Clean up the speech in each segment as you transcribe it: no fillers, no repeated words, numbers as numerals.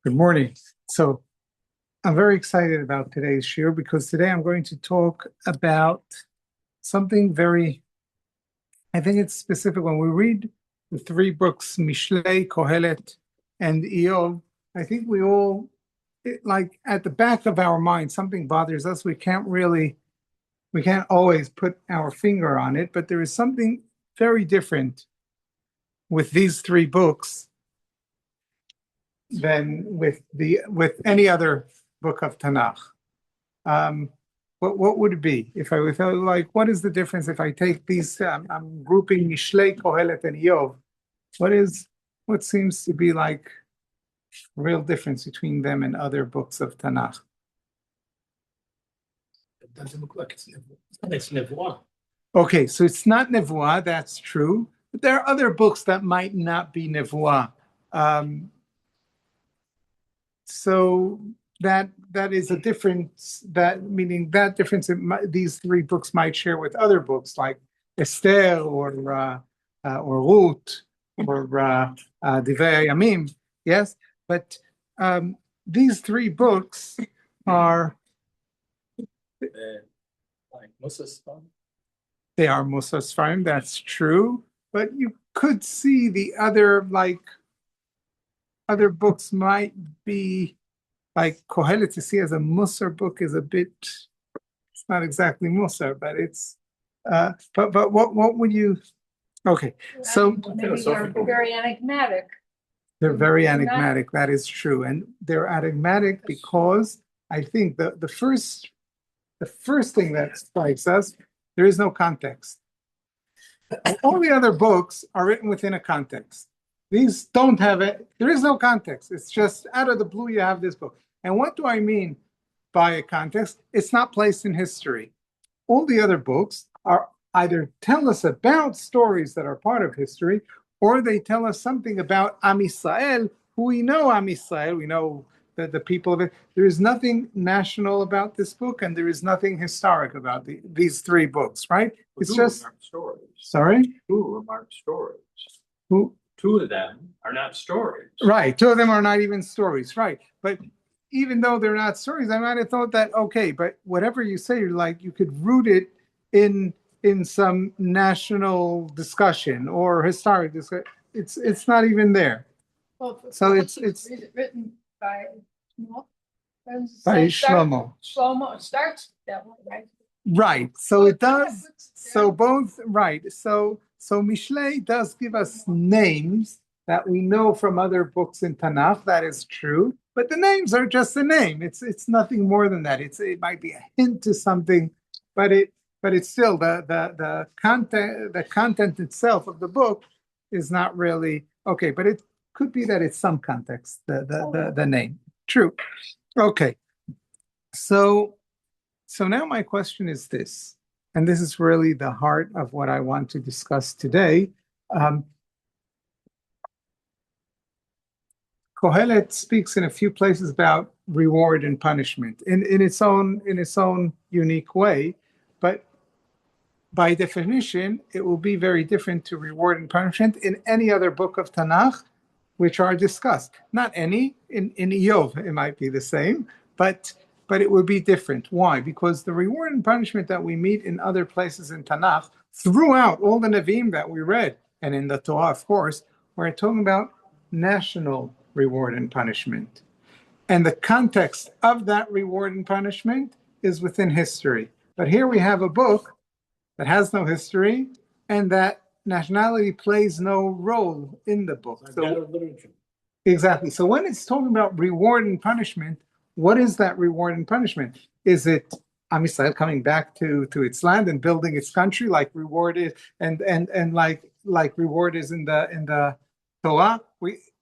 Good morning. So I'm very excited about today's shiur because today I'm going to talk about something I think it's specific. When we read the three books, Mishley, Koehler, and Iyov, I think like at the back of our mind, something bothers us. We can't always put our finger on it, but there is something very different with these three books than with any other book of Tanakh. What would it be if I like what is the difference if I take these? I'm grouping Mishlei, Kohelet, and Iyov. What seems to be like real difference between them and other books of Tanakh? It doesn't look like it's nevuah. Okay, so it's not nevuah. That's true, but there are other books that might not be nevuah. So that is a difference. That difference these three books might share with other books like Esther or Ruth or Divrei Yamim. Yes, but these three books are Like Moses. they are Musa Sfarim. That's true, but you could see the other other books might be like Kohelet to see as a Musar book is it's not exactly Musar, but it's but what would you okay, so Maybe they're very enigmatic. they're very enigmatic, that is true. And they're enigmatic because I think the first thing that strikes us, there is no context. All the other books are written within a context. These don't have it. There is no context. It's just out of the blue, you have this book. And what do I mean by a context? It's not placed in history. All the other books are either tell us about stories that are part of history, or they tell us something about Am Yisrael, who we know Am Yisrael, we know the people of it. There is nothing national about this book, and there is nothing historic about these three books, right? It's just stories. Sorry? Two of them aren't stories. Who? Two of them are not stories. Right. Two of them are not even stories. Right. But even though they're not stories, I might have thought that, okay, but whatever you say, you could root it in some national discussion or historic discussion. It's not even there. Well, So it's written by Shlomo. Shlomo starts that way, right? Right. So it does. So both right. So Mishlei does give us names that we know from other books in Tanakh. That is true. But the names are just a name. It's nothing more than that. It might be a hint to something, but it's still the content itself of the book is not really okay. But it could be that it's some context, the name. True. Okay. So now my question is this, and this is really the heart of what I want to discuss today. Kohelet speaks in a few places about reward and punishment in its own unique way, but by definition, it will be very different to reward and punishment in any other book of Tanakh, which are discussed. Not any, in Iyov, it might be the same, but it would be different. Why? Because the reward and punishment that we meet in other places in Tanakh, throughout all the Nevi'im that we read, and in the Torah, of course, we're talking about national reward and punishment. And the context of that reward and punishment is within history. But here we have a book that has no history, and that nationality plays no role in the book. Exactly. So when it's talking about reward and punishment, what is that reward and punishment? Is it Am Yisrael coming back to its land and building its country, like reward is, and like reward is in the Torah?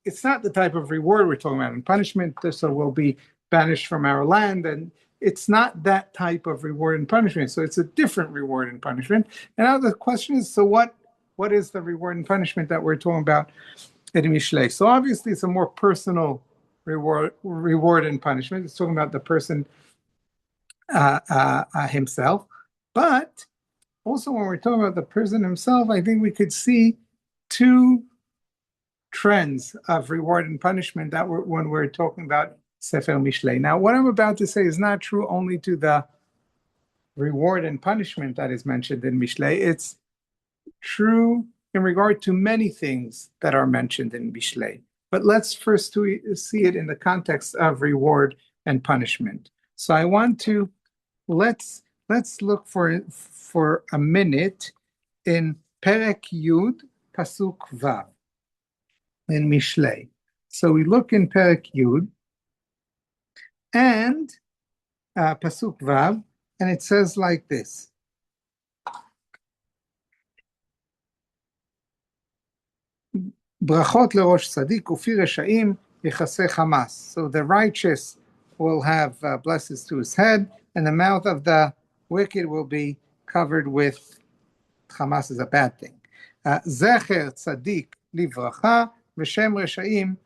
It's not the type of reward we're talking about. In punishment, so we'll be banished from our land, and it's not that type of reward and punishment. So it's a different reward and punishment. And now the question is, so what is the reward and punishment that we're talking about in Mishlei? So obviously, it's a more personal reward and punishment. It's talking about the person himself. But also when we're talking about the person himself, I think we could see two trends of reward and punishment that when we're talking about Sefer Mishlei. Now, what I'm about to say is not true only to the reward and punishment that is mentioned in Mishlei. It's true in regard to many things that are mentioned in Mishlei. But let's first see it in the context of reward and punishment. So I want to let's look for a minute in Perek Yud Pasuk Vav in Mishlei. So we look in Perek Yud and Pasuk Vav, and it says like this. Brachot lerosh tzadik ufi reshaim yichaseh chamas. So the righteous will have blessings to his head, and the mouth of the wicked will be covered with chamas is a bad thing. Zecher tzadik livracha v'shem reshaim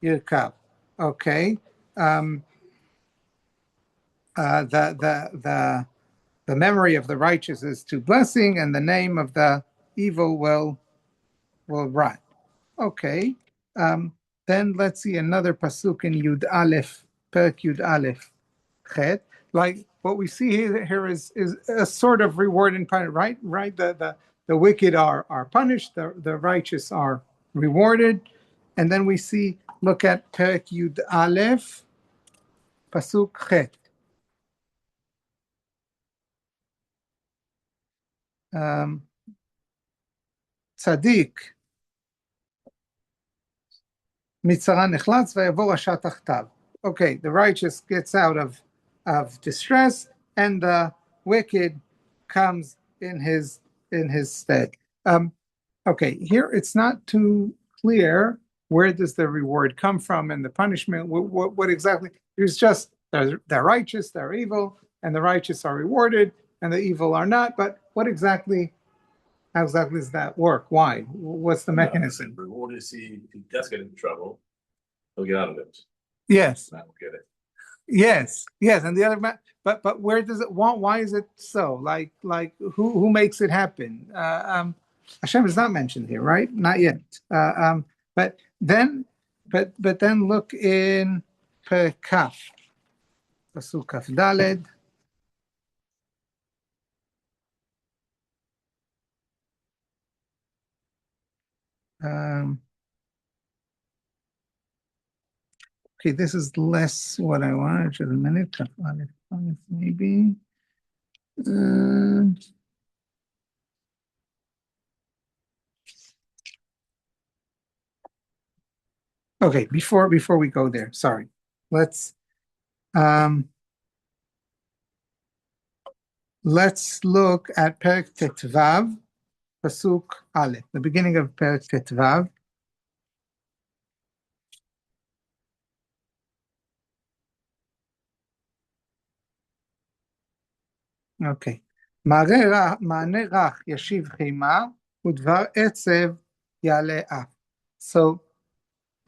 yirkav. Okay. The memory of the righteous is to blessing, and the name of the evil will rot. Okay. Then let's see another pasuk in Yud Aleph, Perek Yud Aleph, Chet. Like what we see here is a sort of reward and punishment, right? The wicked are punished, the righteous are rewarded, and then we see. Look at Perek Yud Aleph, pasuk Chet. Tzadik mitzara nechlatz vayavo rasha tachtav. Okay, the righteous gets out of distress, and the wicked comes in his stead. Okay, here it's not too clear where does the reward come from and the punishment. What exactly? There's just they're righteous, they're evil, and the righteous are rewarded, and the evil are not. But what exactly? How exactly does that work? Why? What's the mechanism? We want to see if he does get into trouble, he'll get out of it. Yes. That will get it. Yes. And the other, but where does it want? Why is it so? Like who makes it happen? Hashem is not mentioned here, right? Not yet. But then look in Kaf, Pasuk Kaf Daled. Okay, this is less what I wanted. Just a minute, maybe. Okay, before we go there, sorry. Let's look at Perek Tetvav, Pasuk Aleph, the beginning of Perek Tetvav. Okay. מענה רך ישיב חימה ודבר עצב יעלה אף. So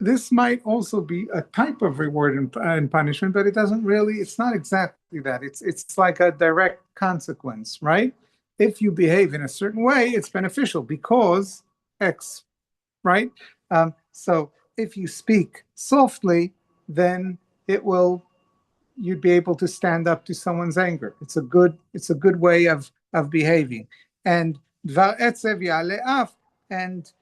this might also be a type of reward and punishment, but it's not exactly that. It's like a direct consequence, right? If you behave in a certain way, it's beneficial because X, right? So if you speak softly, then you'd be able to stand up to someone's anger. It's a good way of behaving. And dvar etzev ya'ale af, and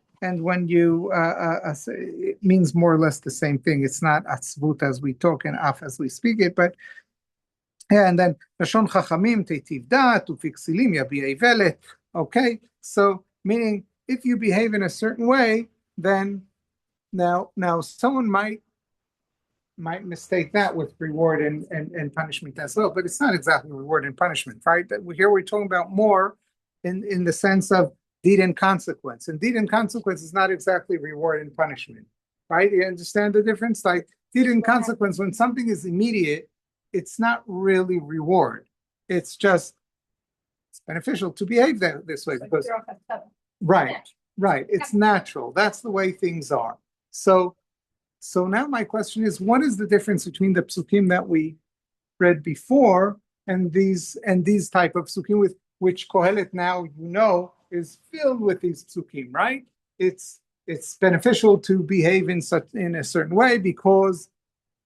when you it means more or less the same thing. It's not atzvut as we talk and af as we speak it, but and then lashon chachamim teitiv dat ufiksilim yabi ivelet. Okay, so meaning if you behave in a certain way, then now someone might mistake that with reward and punishment as well, but it's not exactly reward and punishment, right? Here we're talking about more in the sense of deed and consequence. And deed and consequence is not exactly reward and punishment, right? You understand the difference? Like deed and consequence, when something is immediate, it's not really reward. It's beneficial to behave this way because right. It's natural. That's the way things are. So now my question is, what is the difference between the psukim that we read before and these type of psukim with which Kohelet now is filled with these psukim, right? It's it's beneficial to behave in a certain way because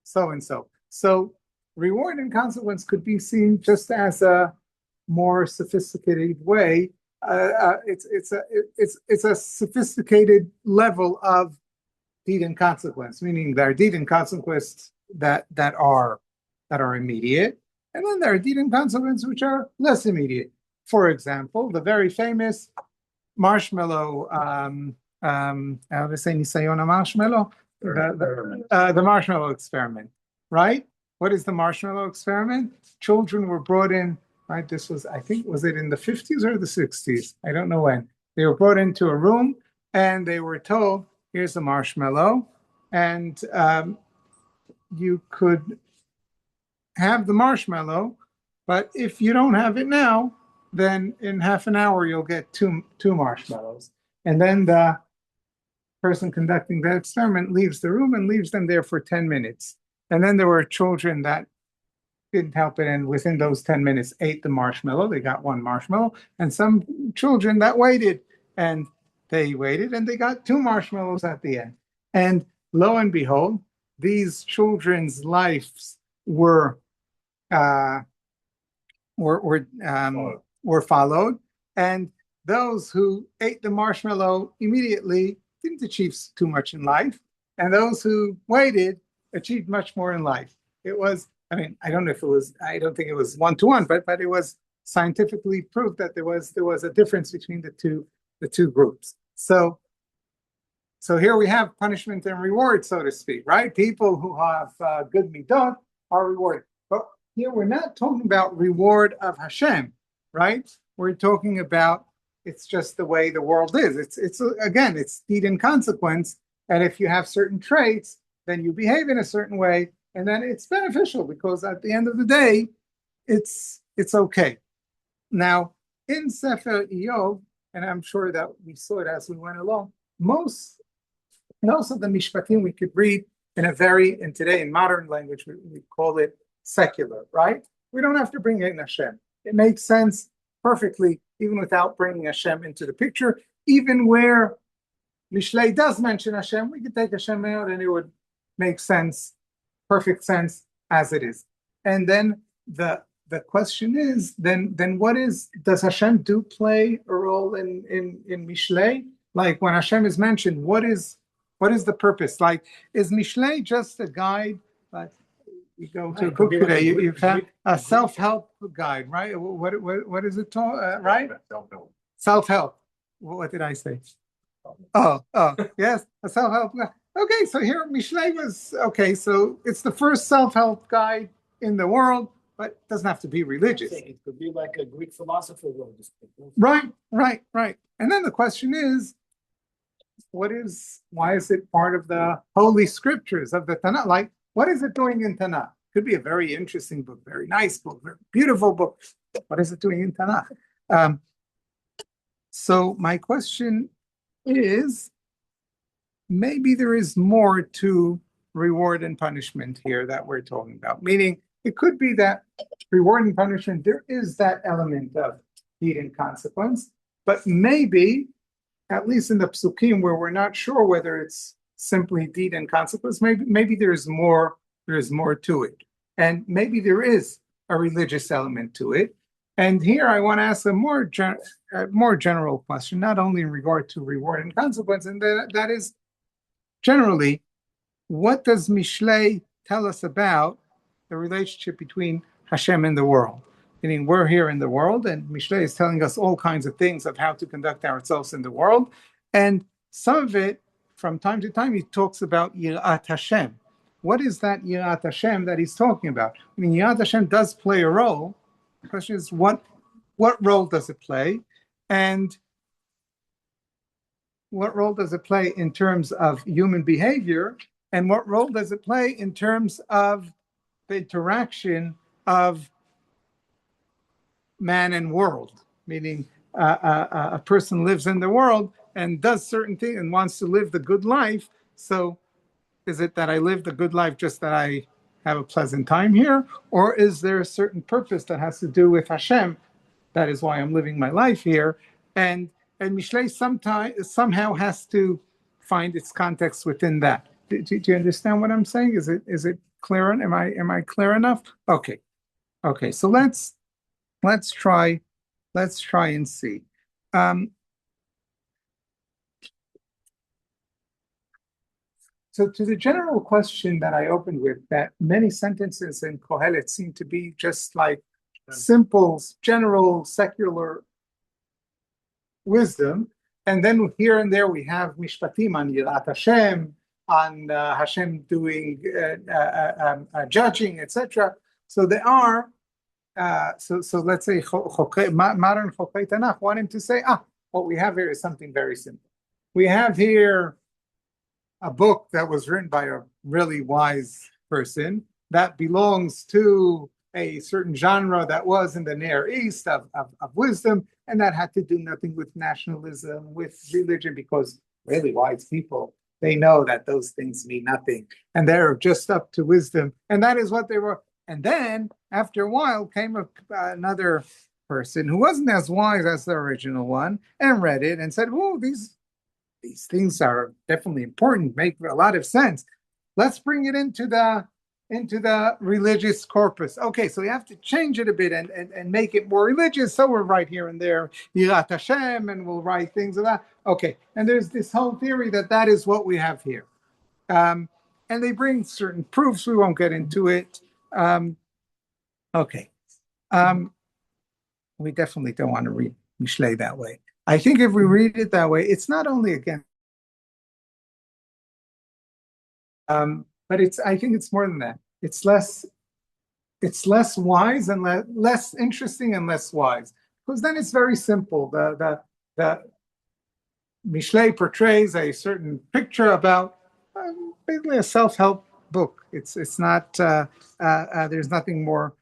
so and so. So reward and consequence could be seen just as a more sophisticated way. It's a sophisticated level of deed and consequence, meaning there are deed and consequence that are immediate, and then there are deed and consequence which are less immediate. For example, the very famous marshmallow, how to say nisayon marshmallow, the marshmallow experiment, right? What is the marshmallow experiment? Children were brought in, right? This was, I think, was it in the 50s or the 60s? I don't know when. They were brought into a room and they were told, here's a marshmallow, and you could have the marshmallow, but if you don't have it now, then in half an hour you'll get two marshmallows. And then the person conducting the experiment leaves the room and leaves them there for 10 minutes. And then there were children that didn't help it, and within those 10 minutes ate the marshmallow. They got one marshmallow. And some children that waited, and they waited, and they got two marshmallows at the end. And lo and behold, these children's lives were followed, and those who ate the marshmallow immediately didn't achieve too much in life, and those who waited achieved much more in life. It was, I mean, I don't think it was 1-to-1, but it was scientifically proved that there was a difference between the two groups. So here we have punishment and reward, so to speak, right? People who have good midot are rewarded. But here we're not talking about reward of Hashem, right? We're talking about it's just the way the world is. It's again, it's deed and consequence. And if you have certain traits, then you behave in a certain way, and then it's beneficial because at the end of the day, it's okay. Now, in Sefer Iyov, and I'm sure that we saw it as we went along, most of the mishpatim we could read in today in modern language, we call it secular, right? We don't have to bring in Hashem. It makes sense perfectly, even without bringing Hashem into the picture. Even where Mishley does mention Hashem, we could take Hashem out and it would make sense, perfect sense as it is. And then the question is, then does Hashem play a role in Mishley? Like when Hashem is mentioned, what is the purpose? Like, is Mishley just a guide? Like, you go to a book today, you have a self-help guide, right? What is it called, right? Self-help. What did I say? Oh, yes, a self-help guide. Okay, so here Mishley was, okay, so it's the first self-help guide in the world, but it doesn't have to be religious. It could be like a Greek philosopher wrote this book. Right. And then the question is, why is it part of the holy scriptures of the Tanakh? Like, what is it doing in Tanakh? Could be a very interesting book, very nice book, very beautiful book. What is it doing in Tanakh? So my question is, maybe there is more to reward and punishment here that we're talking about. Meaning, it could be that reward and punishment, there is that element of deed and consequence, but maybe, at least in the psukim where we're not sure whether it's simply deed and consequence, maybe there's more to it. And maybe there is a religious element to it. And here I want to ask a more general question, not only in regard to reward and consequence, and that is, generally, what does Mishley tell us about the relationship between Hashem and the world? Meaning, we're here in the world, and Mishley is telling us all kinds of things of how to conduct ourselves in the world. And some of it, from time to time, he talks about Yirat Hashem. What is that Yirat Hashem that he's talking about? I mean, Yirat Hashem does play a role. The question is, what role does it play? And what role does it play in terms of human behavior? And what role does it play in terms of the interaction of man and world? Meaning a person lives in the world and does certain things and wants to live the good life. So is it that I live the good life just that I have a pleasant time here? Or is there a certain purpose that has to do with Hashem? That is why I'm living my life here. And Mishley somehow has to find its context within that. Do you understand what I'm saying? Is it clear? Am I clear enough? Okay. So let's try and see. So to the general question that I opened with, that many sentences in Kohelet seem to be just like simple, general, secular wisdom, and then here and there we have mishpatim on Yirat Hashem, on Hashem doing judging, etc. So there are, so let's say modern Chokei Tanakh wanting to say, what we have here is something very simple. We have here a book that was written by a really wise person that belongs to a certain genre that was in the Near East of wisdom, and that had to do nothing with nationalism, with religion, because really wise people, they know that those things mean nothing, and they're just up to wisdom, and that is what they were. And then, after a while, came another person who wasn't as wise as the original one, and read it and said, "Oh, these things are definitely important, make a lot of sense. Let's bring it into the religious corpus." Okay, so we have to change it a bit and make it more religious. So we'll write here and there Yirat Hashem, and we'll write things of that. Okay, and there's this whole theory that is what we have here. And they bring certain proofs. We won't get into it. Okay. We definitely don't want to read Mishley that way. I think if we read it that way, it's not only again, but I think it's more than that. It's less wise and less interesting and less wise, because then it's very simple. The Mishley portrays a certain picture about basically a self-help book. It's not there's nothing more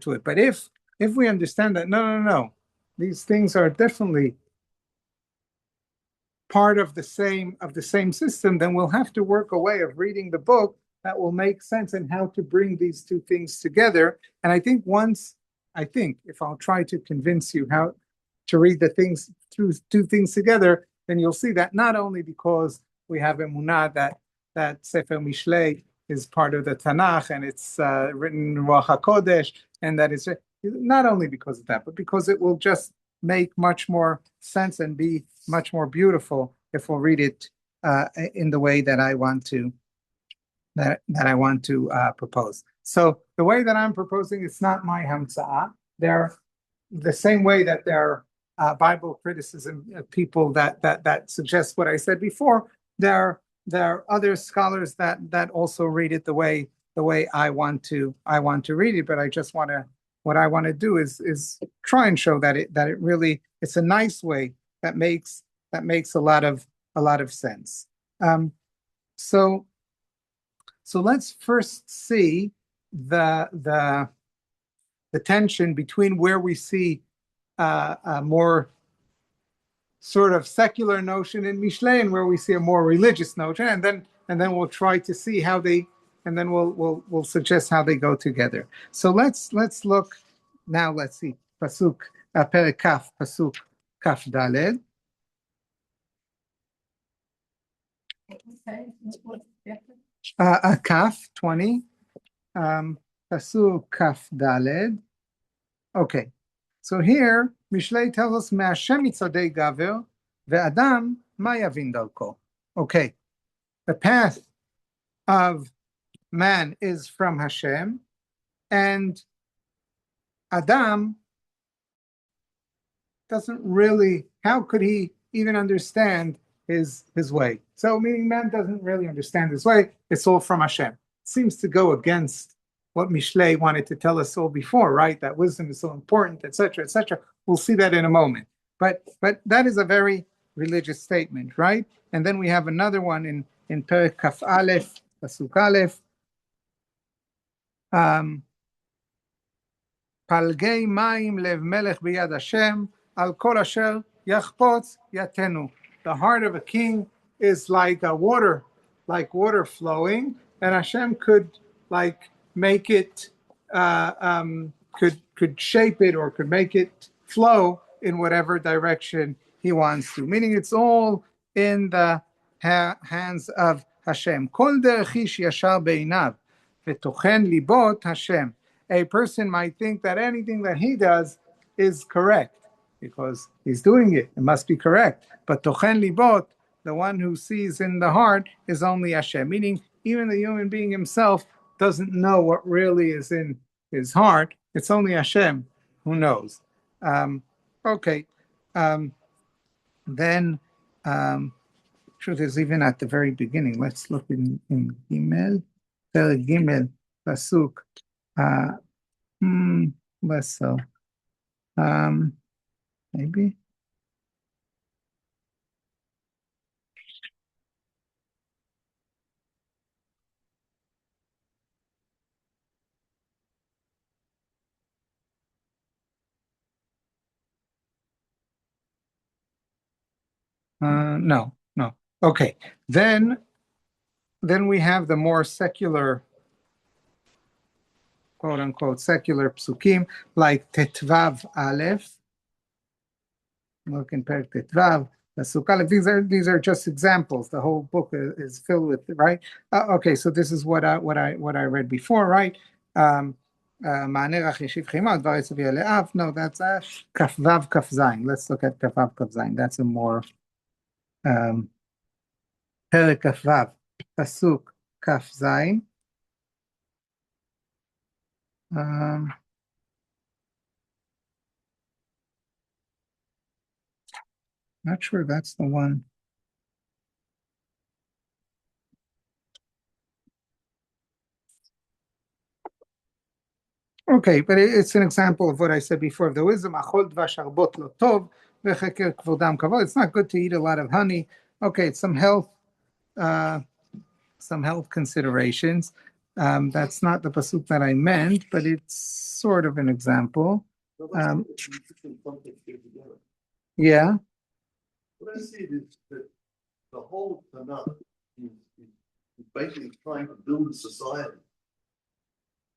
to it. But if we understand that no, these things are definitely part of the same system, then we'll have to work a way of reading the book that will make sense and how to bring these two things together. And I think if I'll try to convince you how to read the things through two things together, then you'll see that not only because we have emunah that Sefer Mishlei is part of the Tanakh and it's written in Ruach HaKodesh, and that is not only because of that, but because it will just make much more sense and be much more beautiful if we'll read it in the way that I want to propose. So the way that I'm proposing, it's not my hamza'ah. They're the same way that there are Bible criticism people that suggest what I said before. There are other scholars that also read it the way I want to read it. But I just want to. What I want to do is try and show that it really, it's a nice way that makes a lot of sense. So let's first see the tension between where we see a more sort of secular notion in Mishlei and where we see a more religious notion, and then we'll try to see how they. And then we'll suggest how they go together. So let's look now. Let's see pasuk perek kaf pasuk kaf daled. Kaf 20 pasuk kaf daled. Okay, so here Mishlei tells us me'Hashem mitzadei gaver ve'adam ma yavin darko. Okay, the path of man is from Hashem, and Adam doesn't really, how could he even understand his way? So meaning man doesn't really understand his way, it's all from Hashem. It seems to go against what Mishlei wanted to tell us all before, right? That wisdom is so important, etc., etc. We'll see that in a moment. But that is a very religious statement, right? And then we have another one in Perek Kaf Aleph, Pasuk Aleph. Palgei mayim lev melech biyad Hashem al kol asher yachpotz yatenu. The heart of a king is like water flowing, and Hashem could make it, could shape it or could make it flow in whatever direction He wants to. Meaning, it's all in the hands of Hashem. Kol derech ish yashar beinav v'tochen libot Hashem. A person might think that anything that he does is correct because he's doing it. It must be correct. But tochen libot, the one who sees in the heart, is only Hashem. Meaning, even the human being himself doesn't know what really is in his heart. It's only Hashem who knows. Okay. Then, truth is even at the very beginning. Let's look in Gimel, Gimel, Pasuk. Less so. Maybe. No. Okay. Then we have the more secular, quote unquote, secular psukim like Tetvav Aleph. Look in Perek Tetvav, Pasuk Aleph. These are just examples. The whole book is filled with, right? Okay, so this is what I read before, right? No, that's Kafvav Kafzayin. Let's look at Kafvav Kafzayin. That's a more Perek Kafvav, Pasuk Kafzayin. Not sure that's the one. Okay, but it's an example of what I said before. The wisdom, it's not good to eat a lot of honey. Okay, it's some health considerations. That's not the pasuk that I meant, but it's sort of an example. Yeah. What I see is that the whole Tanakh is basically trying to build a society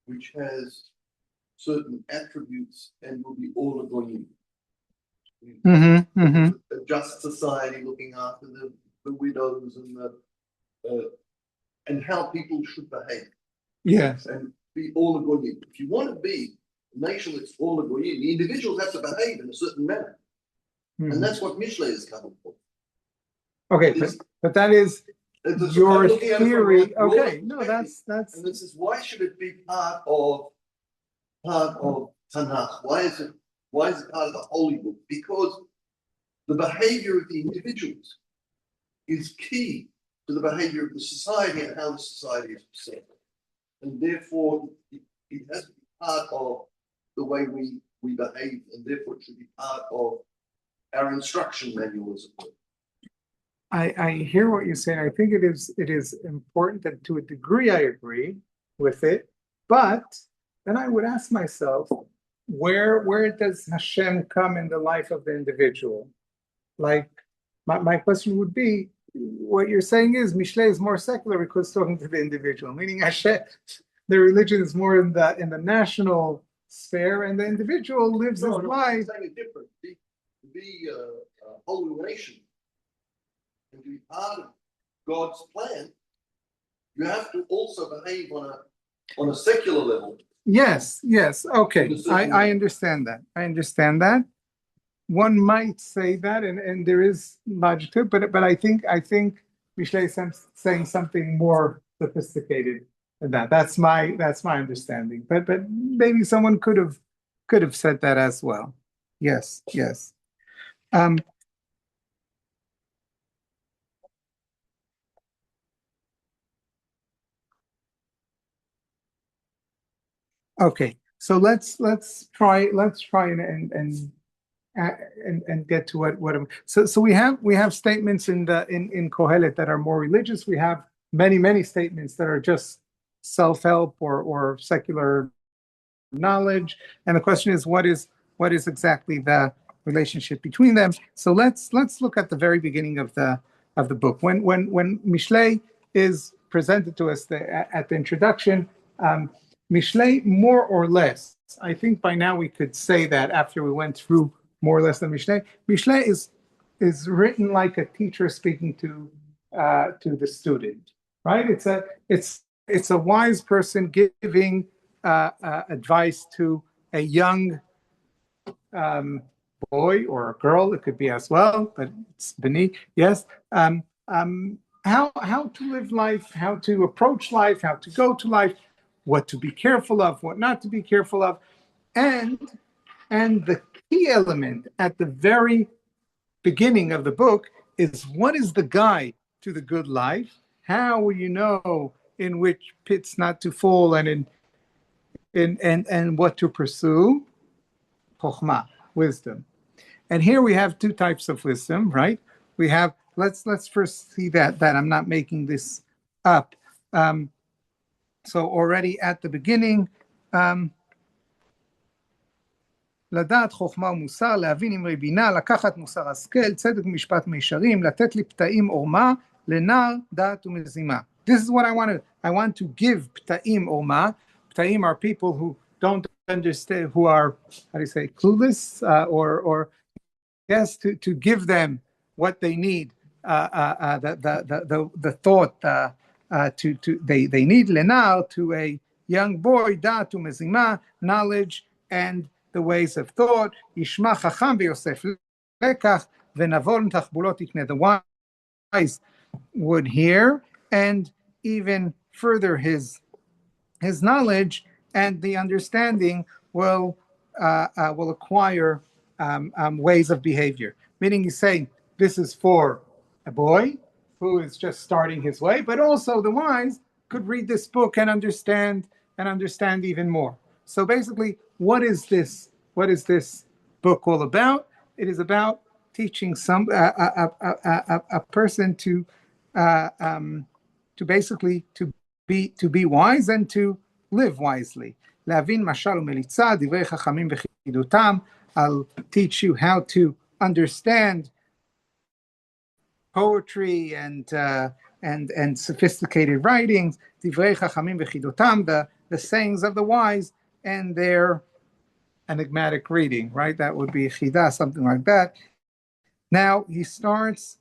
which has certain attributes and will be all going in. A just society looking after the widows and how people should behave. Yes. And be all going in. If you want to be a nation that's all going in, the individuals have to behave in a certain manner. And that's what Mishley is coming for. Okay, but that is your theory. Okay, no, that's. And this is why should it be part of Tanakh? Why is it part of the Holy Book? Because the behavior of the individuals is key to the behavior of the society and how the society is perceived. And therefore, it has to be part of the way we behave, and therefore it should be part of our instruction manual, as it were. I hear what you're saying. I think it is important, and to a degree I agree with it. But then I would ask myself, where does Hashem come in the life of the individual? Like, my question would be, what you're saying is Mishley is more secular because it's talking to the individual, meaning Hashem, the religion is more in the national sphere, and the individual lives his life. I'm saying it different. To be a holy nation and to be part of God's plan, you have to also behave on a secular level. Yes. Okay. I understand that. One might say that, and there is logic to it, but I think Mishley is saying something more sophisticated than that. That's my understanding. But maybe someone could have said that as well. Yes. Okay, so let's try and get to what. So we have statements in Kohelet that are more religious. We have many statements that are just self-help or secular knowledge. And the question is, what is exactly the relationship between them? So let's look at the very beginning of the book. When Mishley is presented to us at the introduction, Mishley, more or less, I think by now we could say that after we went through more or less the Mishley is written like a teacher speaking to to the student, right? It's a wise person giving advice to a young boy or a girl. It could be as well, but it's beneath. Yes. How to live life, how to approach life, how to go to life, what to be careful of, what not to be careful of, and the key element at the very beginning of the book is what is the guide to the good life? How will you know in which pits not to fall and what to pursue? Chokhmah, wisdom. And here we have two types of wisdom, right? We have, let's first see that I'm not making this up. So already at the beginning, לדעת חוכמה ומוסר, להבין אמרי בינה, לקחת מוסר השכל, צדק ומשפט מישרים, לתת לפתאים עורמה, לנער דעת ומזימה. This is what I want to give פתאים עורמה. פתאים are people who don't understand, who are, how do you say, clueless, or yes, to give them what they need, the thought they need לנער, to a young boy, דעת ומזימה, knowledge and the ways of thought, ישמע חכם ויוסף לקח, ונבון תחבולות יקנה. The wise would hear and even further his knowledge, and the understanding will acquire ways of behavior. Meaning he's saying this is for a boy who is just starting his way, but also the wise could read this book and understand even more. So basically, what is this book all about? It is about teaching a person to basically to be wise and to live wisely. להבין משל ומליצה, דברי חכמים וחידותם. I'll teach you how to understand poetry and sophisticated writings. דברי חכמים וחידותם, the sayings of the wise and their enigmatic reading, right? That would be chida, something like that. Now he starts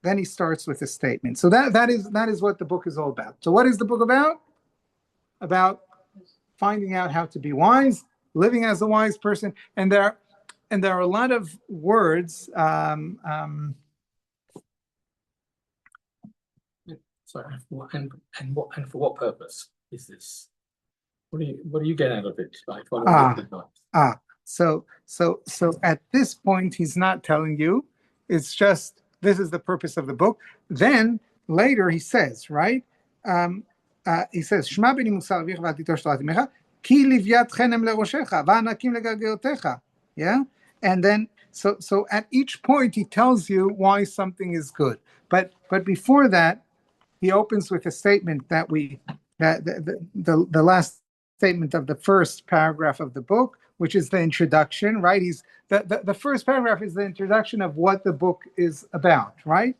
with a statement. So that is what the book is all about. So what is the book about? About finding out how to be wise, living as a wise person, and there are a lot of words. Sorry, and for what purpose is this? What do you get out of it? So at this point, he's not telling you. It's just this is the purpose of the book. Then later he says, right? He says, "Shma b'ni musar avicha v'al titosh torat imecha, ki livyat chenem le'roshecha, va'anakim le'gargerotecha." Yeah, and then so at each point he tells you why something is good. But before that, he opens with a statement that the last statement of the first paragraph of the book, which is the introduction, right? The first paragraph is the introduction of what the book is about, right?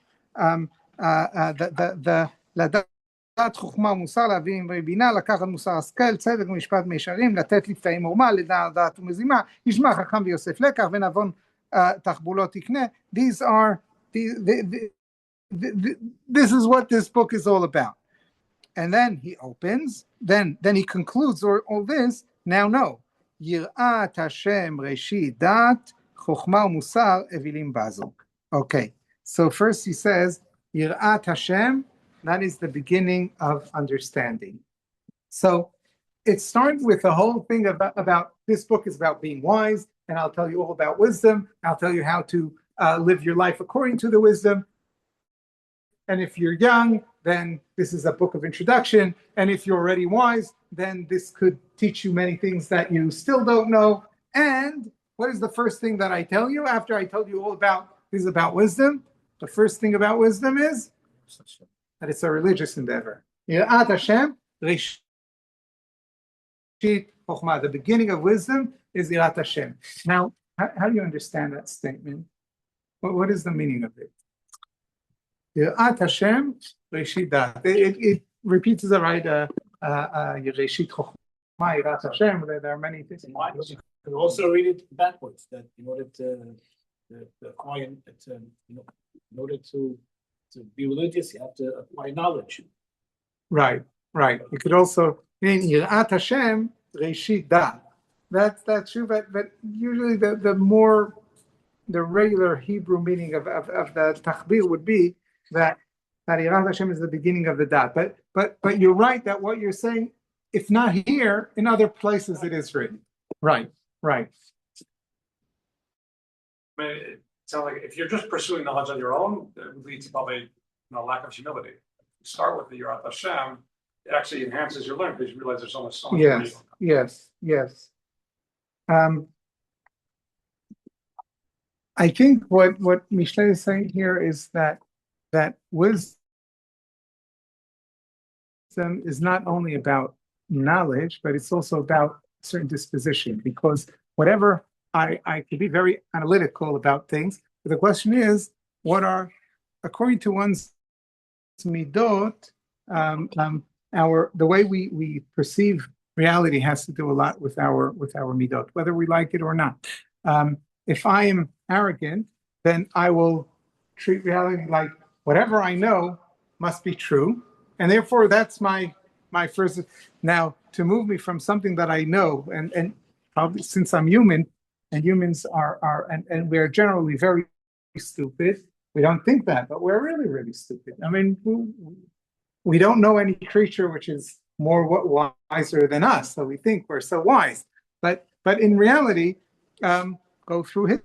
לדעת חוכמה ומוסר, להבין אמרי בינה, לקחת מוסר השכל, צדק ומשפט מישרים, לתת לפתאים עורמה, לדעת דעת ומזימה, ישמע חכם ויוסף לקח, ונבון תחבולות יקנה. These are this is what this book is all about. And then he opens, then he concludes all this. Now know, יראת השם ראשית דעת, חוכמה ומוסר אווילים בזו. Okay, so first he says, יראת השם, that is the beginning of understanding. So it starts with the whole thing about this book is about being wise, and I'll tell you all about wisdom. I'll tell you how to live your life according to the wisdom. And if you're young, then this is a book of introduction. And if you're already wise, then this could teach you many things that you still don't know. And what is the first thing that I tell you after I told you all about this is about wisdom? The first thing about wisdom is that it's a religious endeavor. Yirat Hashem, Rishit Chochmah. The beginning of wisdom is Yirat Hashem. Now, how do you understand that statement? What is the meaning of it? Yirat Hashem, Rishit Dat. It repeats the right. Rishit Chochmah, Yirat Hashem. There are many things. You can also read it backwards. That in order to the coin, in order to To be religious, you have to acquire knowledge. Right, right. It could also mean Yirat Hashem, Reshit Da. That's true, but usually the more the regular Hebrew meaning of the Tachbir would be that Yirat Hashem is the beginning of the Dat. But you're right that what you're saying, if not here, in other places it is written. Right, right. I mean, it sounds like if you're just pursuing knowledge on your own, it would lead to probably lack of humility. You start with the Yirat Hashem, it actually enhances your learning because you realize there's so much more. Yes. I think what Mishley is saying here is that wisdom is not only about knowledge, but it's also about certain disposition. Because whatever I could be very analytical about things, but the question is, what are, according to one's midot, the way we perceive reality has to do a lot with our midot, whether we like it or not. If I am arrogant, then I will treat reality like whatever I know must be true, and therefore that's my first. Now, to move me from something that I know, and probably since I'm human, and humans are and we're generally very stupid. We don't think that, but we're really, really stupid. I mean, we don't know any creature which is more wiser than us, so we think we're so wise. But in reality, go through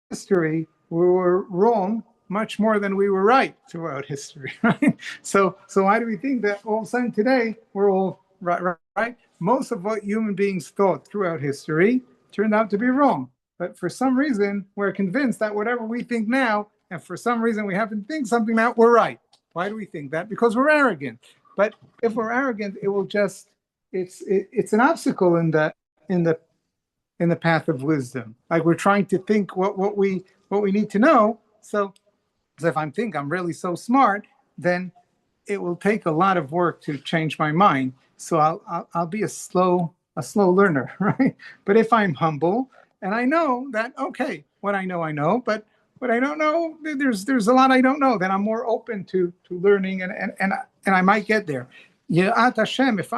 history, we were wrong much more than we were right throughout history, right? So why do we think that all of a sudden today we're all right? Most of what human beings thought throughout history turned out to be wrong. But for some reason, we're convinced that whatever we think now, and for some reason we happen to think something now, we're right. Why do we think that? Because we're arrogant. But if we're arrogant, it will just it's an obstacle in the path of wisdom. Like we're trying to think what we need to know. So if I'm really so smart, then it will take a lot of work to change my mind. So I'll be a slow learner, right? But if I'm humble and I know that, okay, what I know, but what I don't know, there's a lot I don't know, then I'm more open to learning and I might get there. Yirat Hashem, if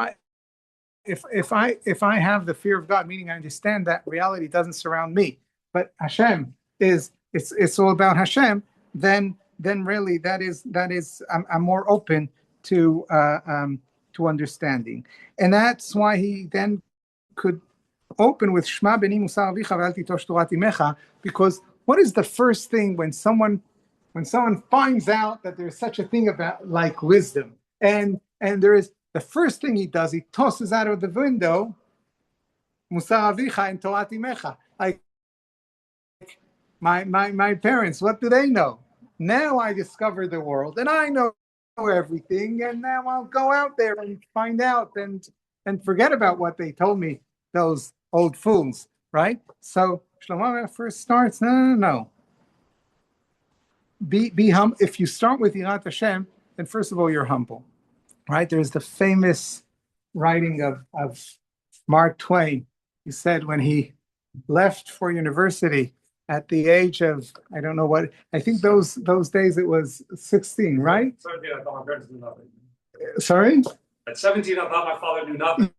I have the fear of God, meaning I understand that reality doesn't surround me, but Hashem it's all about Hashem, then really that is I'm more open to understanding, and that's why he then could open with Shema b'ni musar avicha ve'al titosh torat imecha, because what is the first thing when someone finds out that there's such a thing about like wisdom, and there is the first thing he does, he tosses out of the window musar avicha and torat imecha. Like my parents, what do they know? Now I discover the world and I know everything, and now I'll go out there and find out and forget about what they told me, those old fools, right? So Shlomo first starts, no. Be humble. If you start with Yirat Hashem, then first of all you're humble, right? There's the famous writing of Mark Twain. He said when he left for university at the age of, I don't know what, I think those days it was 16, right? 17, I thought my parents knew nothing. Sorry? At 17, I thought my father knew nothing.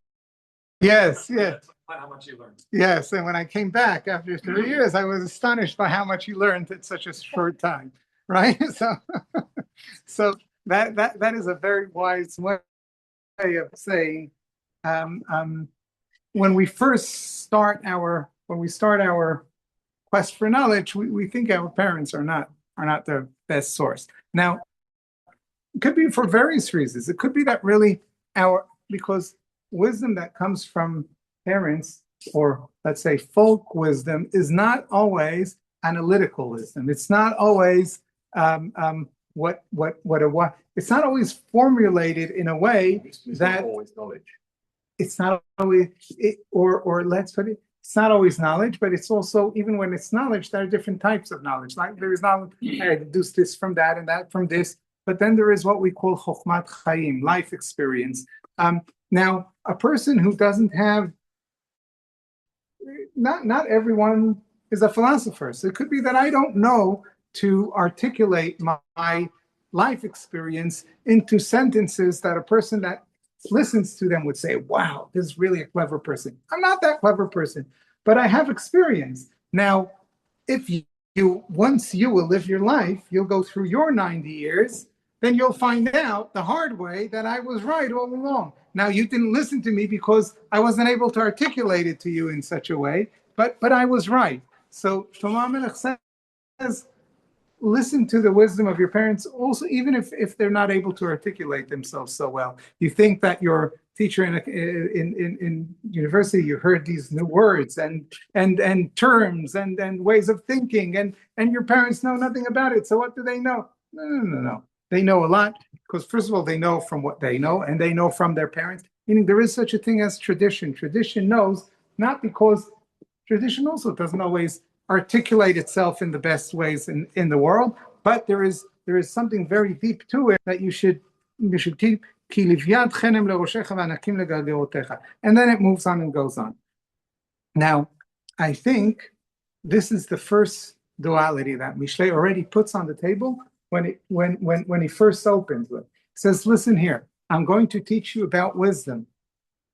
Yes. That's how much he learned. Yes, and when I came back after 3 years, I was astonished by how much he learned in such a short time, right? So that is a very wise way of saying, when we start our quest for knowledge, we think our parents are not the best source. Now, it could be for various reasons. It could be that really because wisdom that comes from parents, or let's say folk wisdom, is not always analytical wisdom. It's not always it's not always formulated in a way that always knowledge. It's not always let's put it. It's not always knowledge, but it's also, even when it's knowledge, there are different types of knowledge. Like there is knowledge, I deduce this from that and that from this, but then there is what we call chokhmat chaim, life experience. Now, a person who doesn't have, not everyone is a philosopher. So it could be that I don't know to articulate my life experience into sentences that a person that listens to them would say, wow, this is really a clever person. I'm not that clever person, but I have experience. Now, if you once you will live your life, you'll go through your 90 years, then you'll find out the hard way that I was right all along. Now, you didn't listen to me because I wasn't able to articulate it to you in such a way, but I was right. So Shlomo HaMelech says, listen to the wisdom of your parents, also, even if they're not able to articulate themselves so well. You think that your teacher in university, you heard these new words and terms and ways of thinking, and your parents know nothing about it. So what do they know? No. They know a lot, because first of all, they know from what they know, and they know from their parents. Meaning there is such a thing as tradition. Tradition knows, not because tradition also doesn't always articulate itself in the best ways in the world, but there is something very deep to it that you should keep. And then it moves on and goes on. Now, I think this is the first duality that Mishley already puts on the table when he first opens it. He says, listen here, I'm going to teach you about wisdom,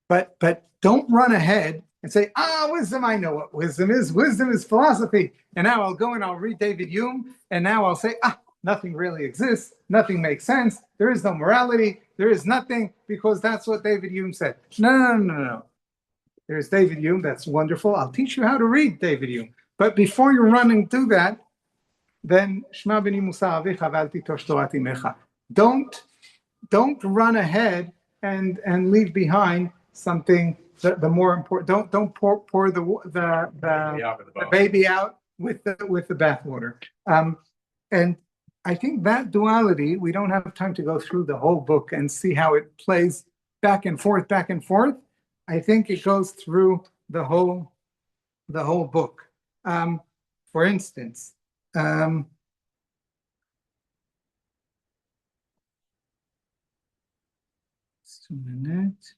but don't run ahead and say, wisdom, I know what wisdom is. Wisdom is philosophy. And now I'll go and I'll read David Hume, and now I'll say, nothing really exists. Nothing makes sense. There is no morality. There is nothing, because that's what David Hume said. No. There's David Hume. That's wonderful. I'll teach you how to read David Hume. But before you run and do that, then Shema b'ni Musa avicha v'al titosh Torat imecha. Don't run ahead and leave behind something the more important. Don't pour the baby out with the bathwater. And I think that duality, we don't have time to go through the whole book and see how it plays back and forth. I think it goes through the whole book. For instance, just a minute.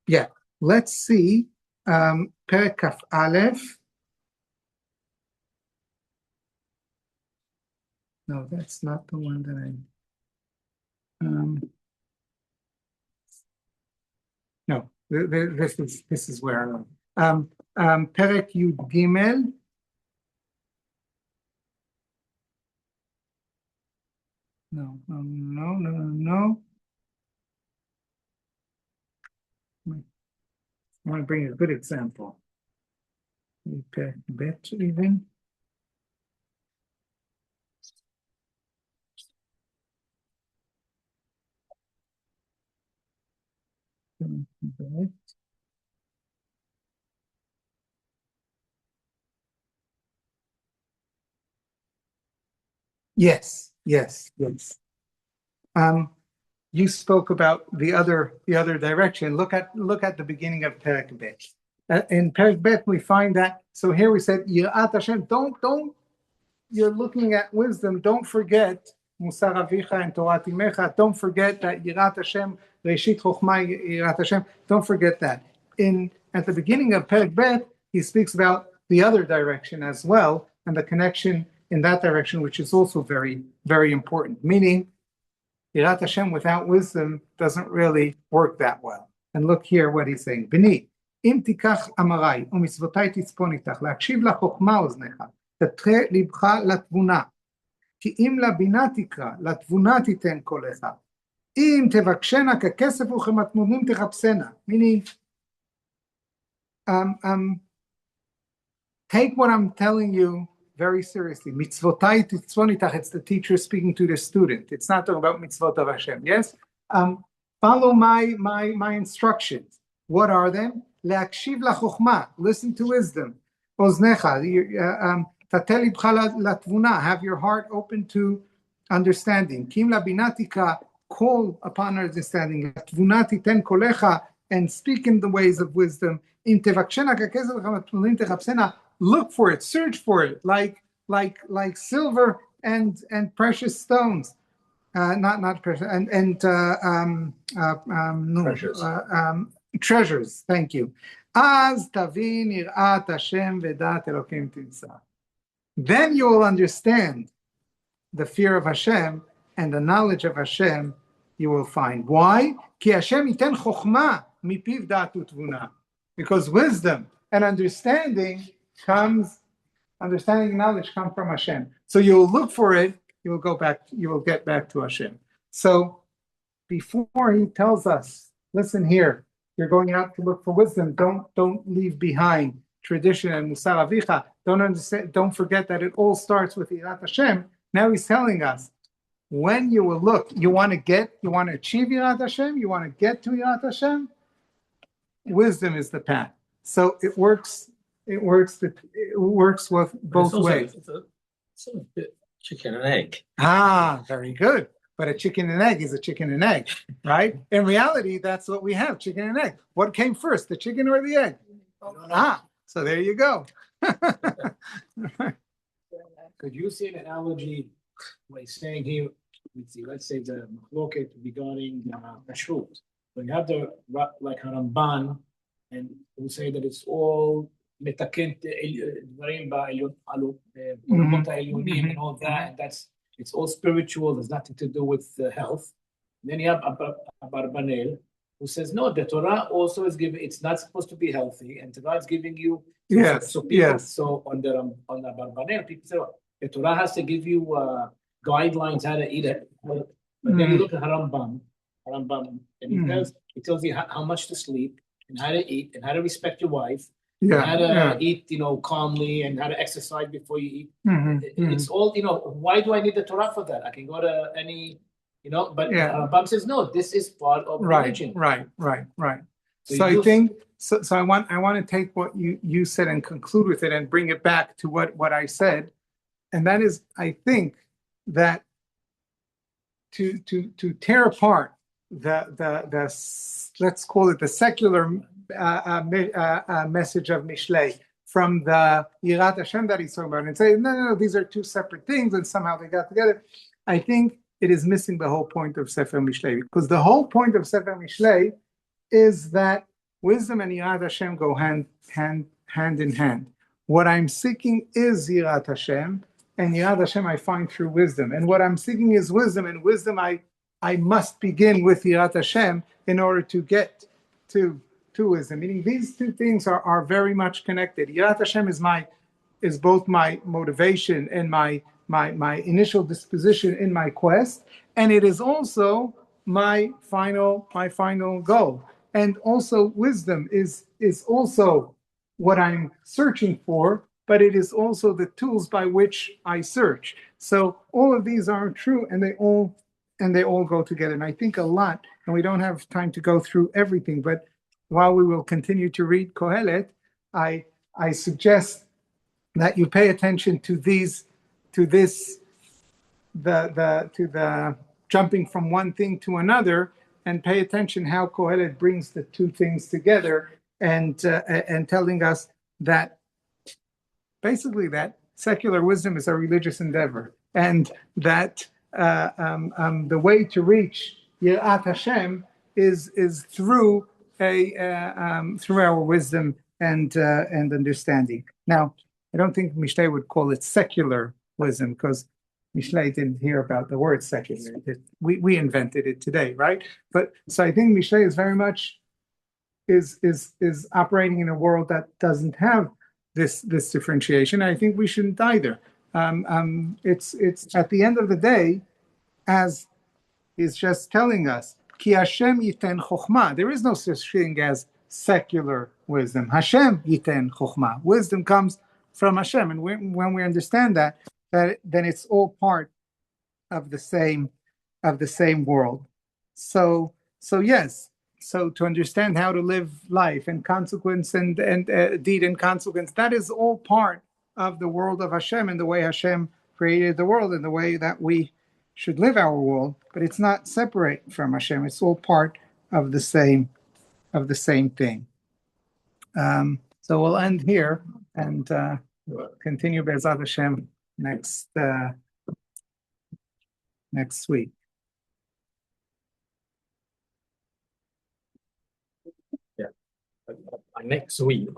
Yeah, let's see. Perek Kaf Aleph. No, that's not the one that no, this is where I'm Perek Yud Gimel. No. I want to bring a good example. Perek Bet even. Yes. You spoke about the other direction. Look at the beginning of Perek Bet. In Perek Bet, we find that. So here we said, Yirat Hashem. Don't. You're looking at wisdom. Don't forget Musar Avicha and Torat Imecha. Don't forget that Yirat Hashem, Reishit Chochma Yirat Hashem. Don't forget that. At the beginning of Perek Bet, he speaks about the other direction as well, and the connection in that direction, which is also very, very important. Meaning, Yirat Hashem without wisdom doesn't really work that well. And look here what he's saying. B'ni, im tikach amarai u'mitzvotai titzpon itach להקשיב לחוכמה אוזניך תתחה לבך לתבונה כי אם לבינה תקרא לתבונה תיתן קולך אם תבקשנה ככסף וכמטמונים תחפשנה. Meaning, take what I'm telling you very seriously. Mitzvotai titzvon itach. It's the teacher speaking to the student. It's not talking about mitzvot of Hashem. Yes. Follow my instructions. What are them? Le'akshiv lachochma. Listen to wisdom. Oznecha. Tatel libcha latvuna. Have your heart open to understanding. Kim labinatika. Call upon understanding. Latvuna titen kolecha. And speak in the ways of wisdom. Im tevakshena kakesef v'chamatmulim techapsena. Look for it, search for it, like silver and precious stones, not precious and treasures. Thank you. Az tavin yirat Hashem v'dat Elokim timsa. Then you will understand the fear of Hashem and the knowledge of Hashem you will find. Why? Ki Hashem iten chokhmah mipiv da'atu tvuna. Because wisdom and understanding and knowledge come from Hashem. So you will look for it, you will get back to Hashem. So before he tells us, listen here, you're going out to look for wisdom, don't leave behind tradition and musar avicha. Don't forget that it all starts with Yirat Hashem. Now he's telling us, when you will look, you want to achieve Yirat Hashem, you want to get to Yirat Hashem, wisdom is the path. So it works with both ways. It's a bit chicken and egg. Very good. But a chicken and egg is a chicken and egg, right? In reality, that's what we have, chicken and egg. What came first, the chicken or the egg? So there you go. Could you see an analogy by saying here, let's say the machloket regarding kashrut. When you have the like Ramban, and we say that it's all metaken dvarim ba'olot ha'elyonim and all that, and it's all spiritual. There's nothing to do with health. And then you have Abarbanel, who says no, the Torah also is giving. It's not supposed to be healthy, and Torah is giving you. So on the Abarbanel, people say the Torah has to give you guidelines how to eat it. But then you look at Rambam, and he tells you how much to sleep and how to eat and how to respect your wife. How to eat, calmly, and how to exercise before you eat. It's all, why do I need the Torah for that? I can go to any, but Rambam says, no, this is part of religion. Right. So I think, so I want to take what you said and conclude with it and bring it back to what I said. And that is, I think that to tear apart the let's call it the secular message of Mishley from the Yirat Hashem that he's talking about, and say, no, these are two separate things, and somehow they got together. I think it is missing the whole point of Sefer Mishlei, because the whole point of Sefer Mishlei is that wisdom and Yirat Hashem go hand in hand. What I'm seeking is Yirat Hashem, and Yirat Hashem I find through wisdom. And what I'm seeking is wisdom, and wisdom I must begin with Yirat Hashem in order to get to wisdom. Meaning these two things are very much connected. Yirat Hashem is both my motivation and my initial disposition in my quest, and it is also my final goal. And also wisdom is also what I'm searching for, but it is also the tools by which I search. So all of these are true, and they all go together. And I think a lot, and we don't have time to go through everything, but while we will continue to read Kohelet, I suggest that you pay attention to the jumping from one thing to another, and pay attention how Kohelet brings the two things together, and telling us that basically that secular wisdom is a religious endeavor, and that the way to reach Yirat Hashem is through our wisdom and understanding. Now, I don't think Mishlei would call it secular wisdom, because Mishlei didn't hear about the word secular. We invented it today, right? But so I think Mishlei is very much is operating in a world that doesn't have this differentiation. I think we shouldn't either. It's at the end of the day, as he's just telling us, Ki Hashem yiten chokhmah. There is no such thing as secular wisdom. Hashem yiten chokhmah. Wisdom comes from Hashem, and when we understand that, then it's all part of the same world. So yes. So to understand how to live life and consequence and deed and consequence, that is all part of the world of Hashem and the way Hashem created the world and the way that we should live our world. But it's not separate from Hashem. It's all part of the same thing. So we'll end here and continue Be'ezat Hashem next week. Next week.